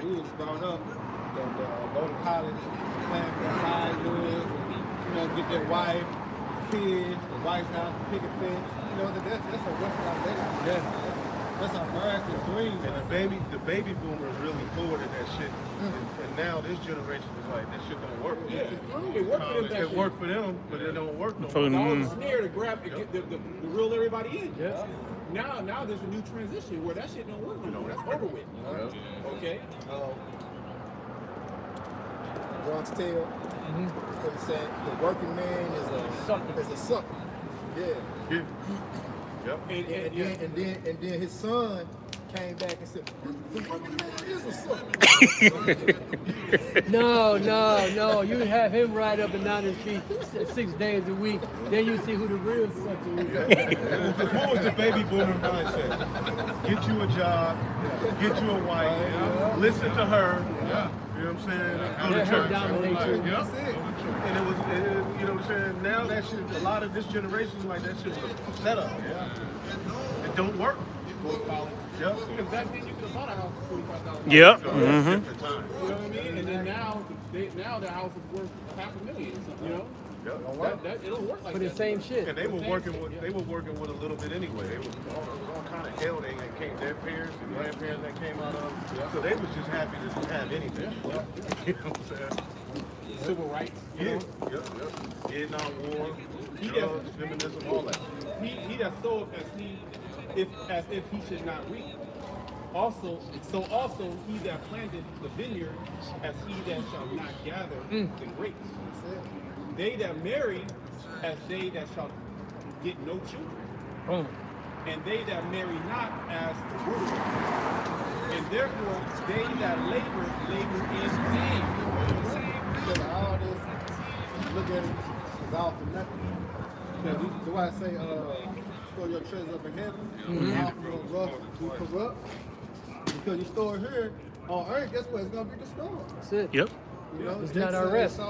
we was growing up, go to college, plan for their livelihood, get their wife, kids, the wife's out to pick a fence. That's a weaponization. Yeah. That's America's dream. And the baby boomers really forwarded that shit. And now this generation is like, that shit don't work. Yeah. It worked for them. It worked for them, but it don't work no That more. was a snare to grab and get the reel everybody in. Yeah. Now there's a new transition where that shit don't work no more. That's over with. Okay. Bronx Tale. What he said, the working man is a sucker. Yeah. Yep. And then his son came back and said, the working man is a sucker. No. You have him ride up and down the street 6 days a week. Then you see who the real sucker is. What was the baby boomer mindset? Get you a job, get you a wife, listen to her. You know what I'm saying? Go to Let her church. dominate you. That's it. And it was, you know what I'm saying? Now that shit, a lot of this generation is like that shit was a setup. It don't work. Because back then you could have bought a house for $45,000. Yep. You know what I mean? And then now the house is worth $500,000 or something. You know? It'll work like For that. the same shit. And they were working with a little bit anyway. They was all kind of hell they came, their parents and grandparents that came out of. So they was just happy to just have anything. You know what I'm saying? Civil rights. Vietnam War, drugs, feminism, all that. He that soweth as if he should not reap. Also he that planteth the vineyard as he that shall not gather the grapes. They that marry as they that shall get no children. And they that marry not as the widow. And therefore they that labor in vain. Because all this, look at it, it's all for nothing. That's why I say, store your treasure up in heaven, all from rough to corrupt. Because you store it here on earth, guess what? It's going to be destroyed. That's it. Yep. You know, It's not our rest. So,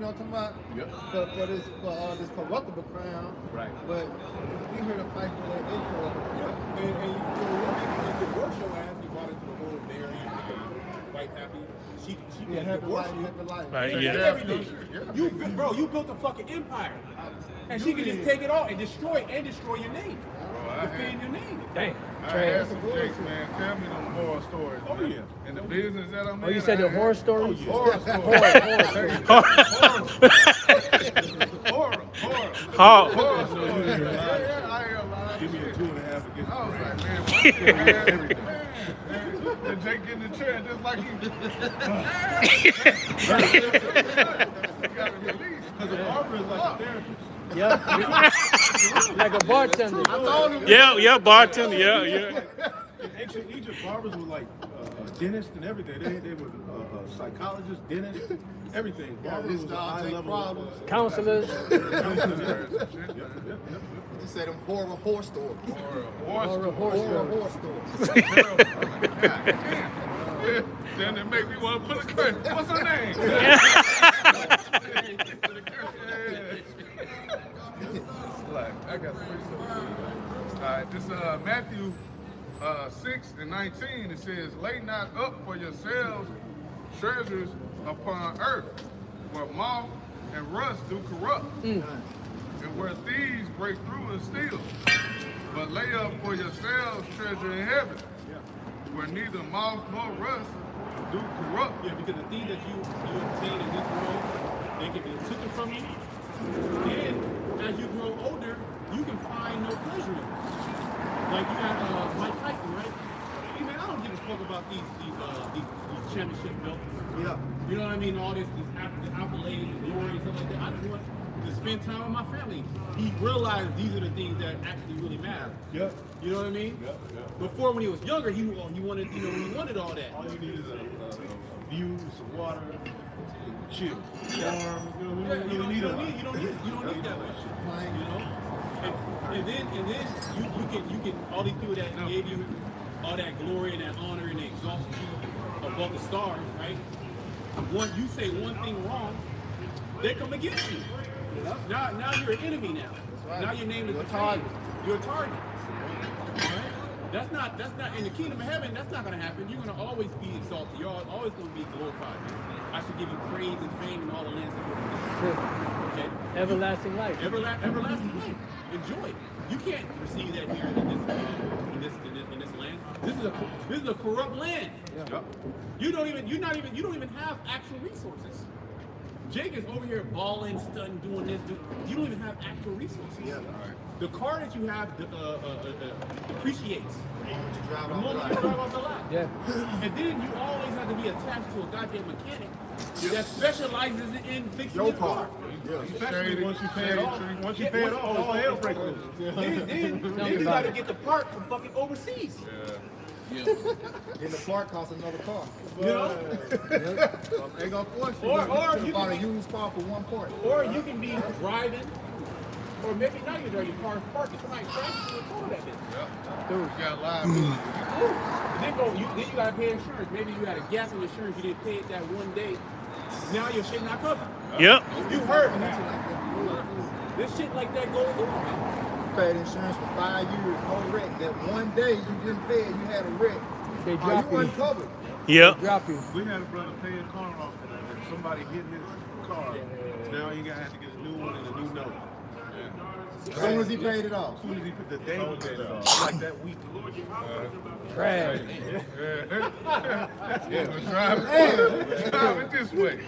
talking about for this corruptible crown. Right. But we here to fight for that incorruptible. And you divorce your ass, you brought into the whole marriage, wife happy. She Yeah, happy divorce life, you. happy life. Right, She did everything. You built a fucking empire. And she can just take it all and destroy your name. Defend your name. Damn. I had some jakes, man. Tell me them horror stories. Oh, man. yeah. In the business that I'm in. Oh, you said the horror stories? Horror stories. Horror stories. Yeah, I hear a lot. Give me a 2.5 against I was like, man, everything. And Jake get in the chair just like he. You gotta release. Because a barber is like a therapist. Yeah. Like a bartender. I told him. Yeah, bartender. Yeah. In ancient Egypt, barbers were like dentists and everything. They were psychologists, dentists, everything. Barbers was a high level problems. Counselors. You said them horror stories. Horror stories. Then it make me want to put a curse. What's her name? Like, I got three stories. All right, this Matthew 6:19. It says, "Lay not up for yourselves treasures upon earth, where moth and rust do corrupt, and where thieves break through and steal. But lay up for yourselves treasure in heaven, where neither moth nor rust do corrupt." Yeah, because the things that you obtain in this world, they can be taken from you. And as you grow older, you can find no pleasure in it. Like you got Mike Tyson, right? Hey man, I don't give a fuck about these championship belts. Yeah. You know what I mean? All this accolades and glory and stuff like that. I just want to spend time with my family. He realized these are the things that actually really matter. Yeah. You know what I mean? Yeah. Before, when he was younger, he wanted, he wanted all that. All you need is a view, some water, chill. Yeah. You don't need a lot. You don't need that much. You know? And then you get all these people that gave you all that glory and that honor and they exalted you above the stars, right? You say one thing wrong, they come against you. Now you're an enemy now. right. Now your name is a target. You're a target. Right? That's not in the kingdom of heaven. That's not gonna happen. You're gonna always be exalted. You're always gonna be glorified. I should give you praise and fame in all the lands that you're in. Okay. Everlasting life. Everlasting life. Enjoy it. You can't receive that here in this land. This is a corrupt land. Yep. You don't even have actual resources. Jake is over here balling, stunting, doing this. You don't even have actual resources. Yeah. The car that you have depreciates. Drive The off the moment lot. you drive off the lot. Yeah. And then you always have to be attached to a goddamn mechanic that specializes in fixing Your your car. car. Yeah. Especially once you pay it off. Once you Yeah, pay it off, all hell breaks loose. Then you about gotta it. get the part from fucking overseas. Then the part costs another car. You know? They gonna force you. Or to you buy a can- used car for one part. Or you can be driving, or maybe not even driving, your car is parked, and somebody crashes you and total that bitch. You got liability. Then you gotta pay insurance. Maybe you had a gas on insurance, you didn't pay it that one day. Now your shit not covered. Yep. You heard that. This shit like that goes on, man. Paid insurance for 5 years, no wreck. That one day you didn't pay it, you had a wreck. They Oh, drop you you. wasn't covered. Yep. Drop you. We had a brother pay a car off and somebody hit his car. Now he got to have to get a new one and a new note. As soon as he paid it off. As soon as he put the day he paid it off, like that week. Trash. Yeah, but drive it this way.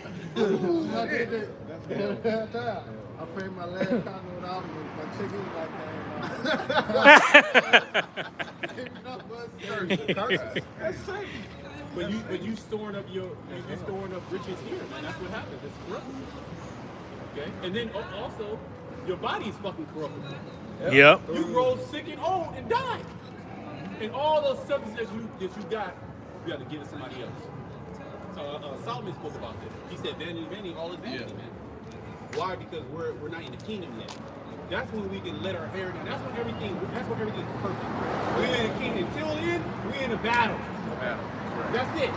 I paid my last condo out and my chicken That's safe. But you storing up riches here, man. That's what happens. It's corrupt. Okay? And then also, your body is fucking corruptible. Yep. You grow sick and old and die. And all those substances that you got to give to somebody else. Solomon spoke about this. He said, vanity, all is vanity, man. Why? Because we're not in the kingdom yet. That's when we can let our hair down. That's when everything's perfect. We're in the kingdom. Until then, we're in a battle. That's it.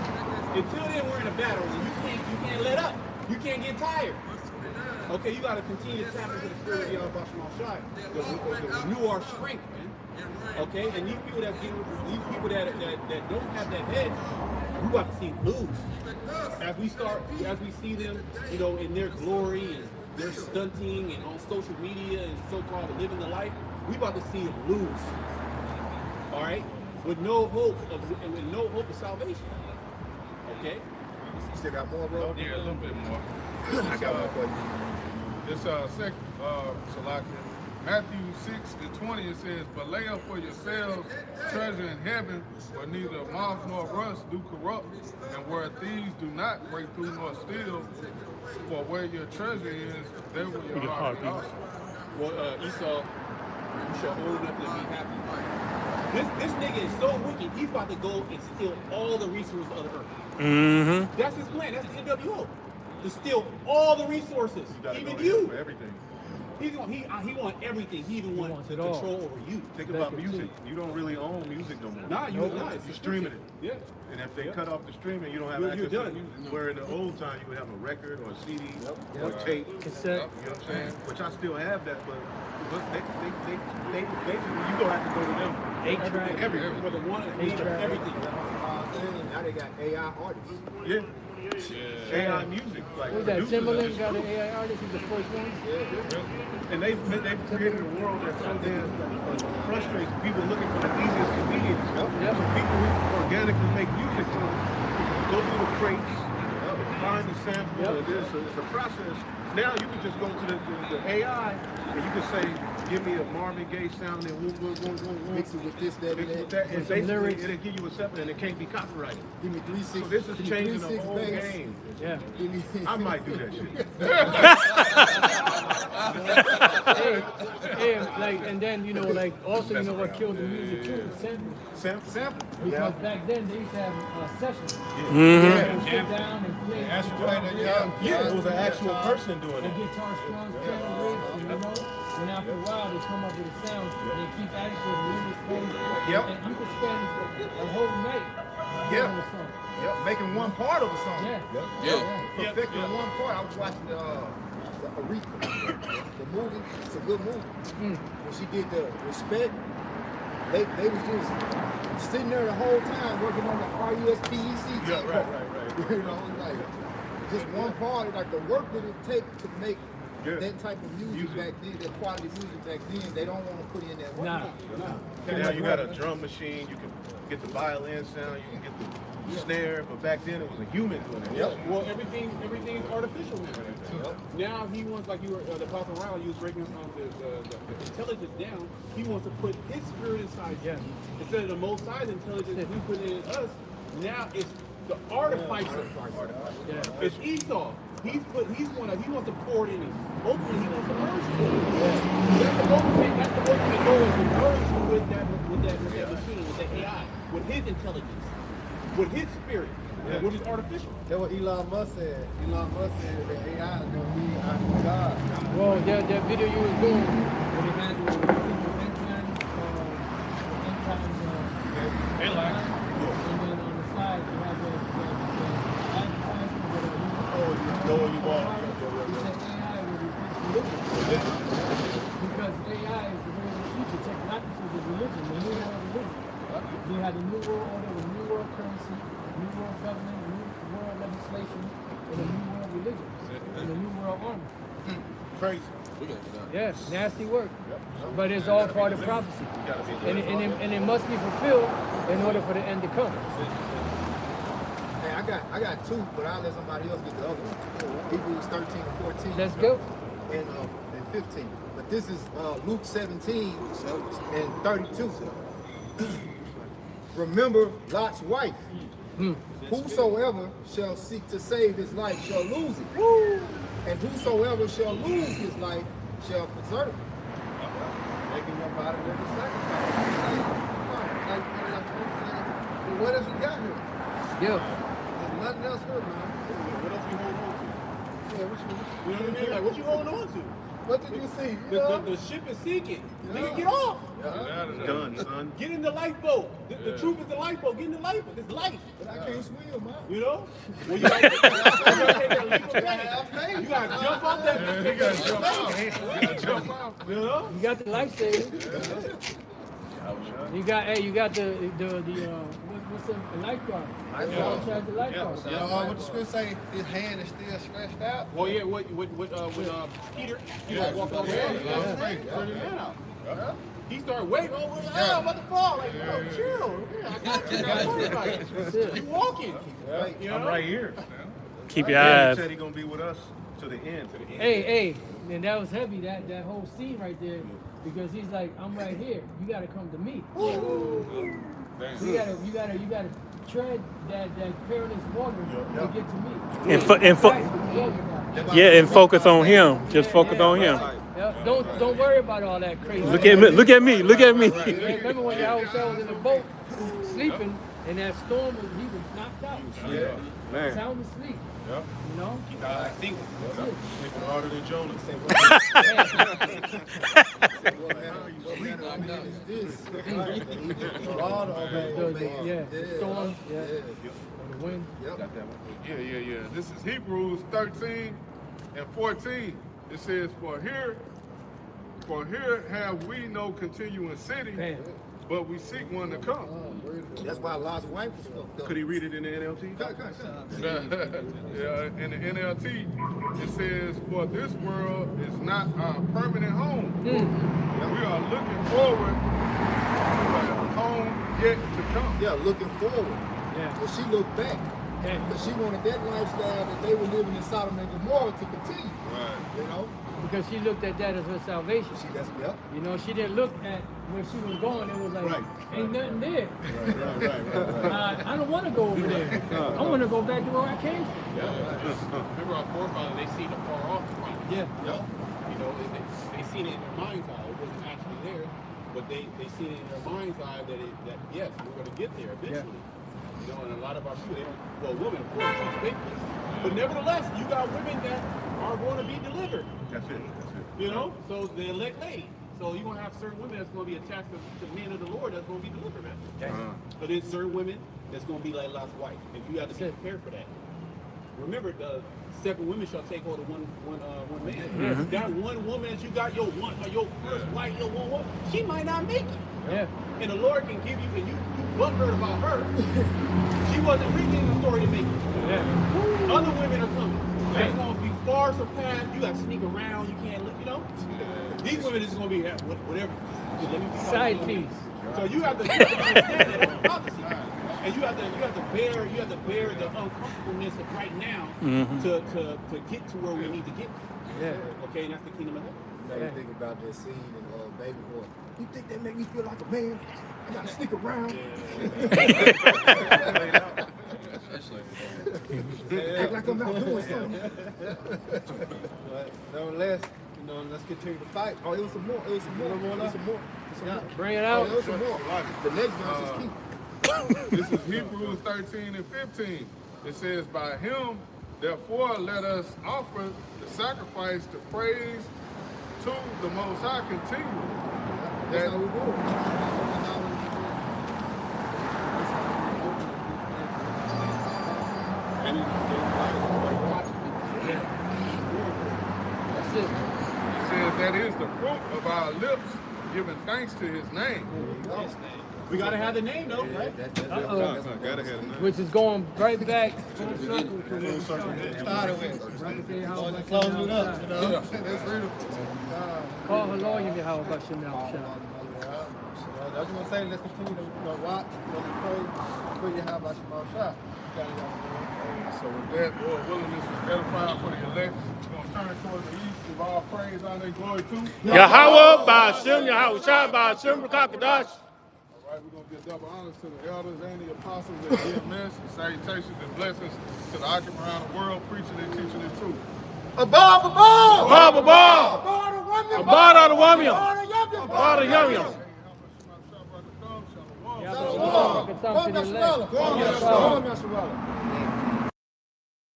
Until then, we're in a battle, and you can't let up. You can't get tired. Okay, you got to continue to tap into the spirit of Yahweh Bashar Shai to renew our strength, man. Okay, and these people that don't have that head, we about to see lose. As we see them, in their glory and their stunting and on social media and so-called living the life, we about to see them lose. All right, with no hope of salvation. Okay. Still got more, bro? Yeah, a little bit more. I got one for you. This Salakia. Matthew 6:20 it says, "But lay up for yourselves treasure in heaven, where neither moth nor rust do corrupt, and where thieves do not break through nor steal. For where your treasure is, there will your heart be also." Well, Esau, you shall own nothing and be happy. This nigga is so wicked. He's about to go and steal all the resources of the earth. Mm-hmm. That's his plan. That's the NWO. To steal all the resources, even you. For everything. He want everything. He even wants wants the it all. control over you. Think about music. You don't really own music no more. Nah, you're not. You're streaming it. Yeah. And if they cut off the streaming, you don't have You're access done. to music. Where in the old time, you would have a record or a CD or a Yep. tape. Cassette. You know what I'm saying? Which I still have that, but they basically, you don't have to go to them. Eight-track. Everything. For the one, everything. Now they got AI artists. Yeah. AI music. Like Who's that? producers Timberland are got an just- AI artist. He's the first one. And they've created a world that so damn frustrates people looking for the easiest convenience. Yep. So people who organically make music go through the crates, find the sample. Yep. It's a process. Now you can just go to the AI and you can say, give me a Marvin Gaye sound and Mix it with this, that, mix it and with that. that. And some basically lyrics. it'll give you a separate and it can't be copyrighted. Give me 3-6. So this is give me changing the 3-6 whole bass. game. Yeah. Give me. I might do that shit. Hey, like, and then also what killed the music too? Sample. Because back then they used to have sessions. Mm-hmm. They would sit down and play. Yeah, it was an actual person doing The it. guitar strums, piano riffs, and and after a while they come up with a sound and they keep adding to the lyrics. Yep. And you could spend a whole night Yeah. on a song. Yep, making one part of a song. Yeah. Perfecting one part. I was watching the Aretha, the movie. It's a good movie. When she did the Respect, They was just sitting there the whole time working on the RUSPEC. Yeah, right. You know, like just one part, like the work that it take to make that type of music back then, that quality music back then, they don't want to put in that work. Nah. Now you got a drum machine, you can get the violin sound, you can get the snare, but back then it was a human doing it. Well, everything's artificial now. Now he wants, like you were, the Apostle Riley, you was breaking the intelligence down. He wants to put his spirit inside you. Instead of the Most High's intelligence we put in us, now it's the artificer. It's Esau. He wants to pour it in him. Ultimately, he wants to merge it. That's the ultimate goal, is to merge you with that machine, with that AI, with his intelligence, with his spirit, which is artificial. That's what Elon Musk said. Elon Musk said that AI is going to be our God. Well, that video you was doing, where they had the end times, and then on the side you have the advertisement with a Know what you want. he said AI will replace religion. Because AI is the way of the future. Technology is religion, the new world religion. You have the new world order, the new world currency, new world government, new world legislation, and the new world religion, and the new world army. Crazy. Yeah, nasty work. But it's all part of prophecy. And it must be fulfilled in order for the end to come. Hey, I got two, but I'll let somebody else get the other one. Hebrews 13 and 14. Let's go. And 15. But this is Luke 17 and 32. Remember Lot's wife. Whosoever shall seek to save his life shall lose it. And whosoever shall lose his life shall preserve it. Making up out of every sacrifice. What else we got here? Yeah. There's nothing else here, man. What else you holding on to? Yeah, what you You know what I mean? Like, what you holding on to? What did you see? The ship is sinking. Nigga, get off. Done, son. Get in the lifeboat. The truth is the lifeboat. Get in the lifeboat. It's life. But I can't swim, man. You know? Well, you gotta take that leap of faith. You gotta jump off that bitch. You gotta jump out. You gotta jump out. You know? You got the life saving. You got what's the lifeguard? Lifeguard. The lifeguard. What the script say? His hand is still stretched out. Well, yeah, with Peter walked over there. Turn his hand out. He started waving. I'm about to fall. Like, bro, chill. Yeah, I got you. Don't worry about it. You walking. You know? I'm right here. Keep your He eyes. said he's gonna be with us to the end. Hey, and that was heavy, that whole scene right there, because he's like, I'm right here. You gotta come to me. You gotta tread that perilous water to get to me. And focus on him. Just focus on him. Yeah, don't worry about all that crazy. Look at me. Look at me. Look at me. Remember when y'all was in the boat sleeping, and that storm he was knocked out. Man. Sound asleep. Yep. You know? Single. Sleeping harder than Jonah. Storm. Yeah. The wind. Yeah. This is Hebrews 13 and 14. It says, For here have we no continuing city, Bam. but we seek one to come. That's why Lot's wife was fucked up. Could he read it in the NLT? Yeah, in the NLT, it says, For this world is not our permanent home. We are looking forward to a home yet to come. Yeah, looking forward. Yeah. But she looked back. Because she wanted that lifestyle that they were living in Sodom and Gomorrah to continue. Right. You know? Because she looked at that as her salvation. Yep. You know, she didn't look at where she was going. It was like, ain't nothing there. Right. I don't want to go over there. I want to go back to where I came from. Remember our forefathers, they seen it far off. Yeah. You know, they seen it in their mind's eye. It wasn't actually there, but they seen it in their mind's eye that yes, we're going to get there eventually. You know, and a lot of our people, they don't, well, women, of course, she's faithless. But nevertheless, you got women that are going to be delivered. That's it. You know, so the elect lady. So you're going to have certain women that's going to be attached to men of the Lord that's going to be delivered, man. But then certain women that's going to be like Lot's wife. And you have to be prepared for that. Remember, the 7 women shall take hold of one man. That one woman that you got, your first wife, your one woman, she might not make it. Yeah. and the Lord can give you, and you butthurt about her. She wasn't reading the story to make it. Yeah. Other women are coming. It's going to be far surpassed. You got to sneak around. You can't, you know. These women is going to be whatever. Let me be Side piece. So you have to understand that that's prophecy. And you have to bear the uncomfortableness of right now to get to where we need to get. Yeah. Okay, and that's the kingdom of heaven. Now you think about that scene in Baby Boy. You think that make me feel like a man? I gotta sneak around. Act like I'm not doing something. But nevertheless, let's continue to fight. Oh, it was some more. It was some more. It was some more. Bring it out. Oh, it was some more. The next verse is key. This is Hebrews 13 and 15. It says, by him, therefore, let us offer the sacrifice to praise to the Most High continually. That's how we do it. That's it. It says that is the fruit of our lips, giving thanks to his name. We got to have the name, though, right? Gotta have it. Which is going right back. Started with. Closing it up. That's real. Call her lawyer, how about you now? I was going to say, let's continue to watch, pray, you how about your shot. So with that, Lord willing, this is edifying for the elect. We're going to turn towards the east, give all praise, honor, and glory to. Yahweh, Ba'ashem, Yahweh, Shah, Ba'ashem, Rakakadash. All right, we're going to give double honors to the elders and the apostles at GMS, and salutations and blessings to the occupants around the world, preaching and teaching the truth. Above, above, above the woman, above the yum yum. Welcome to the left.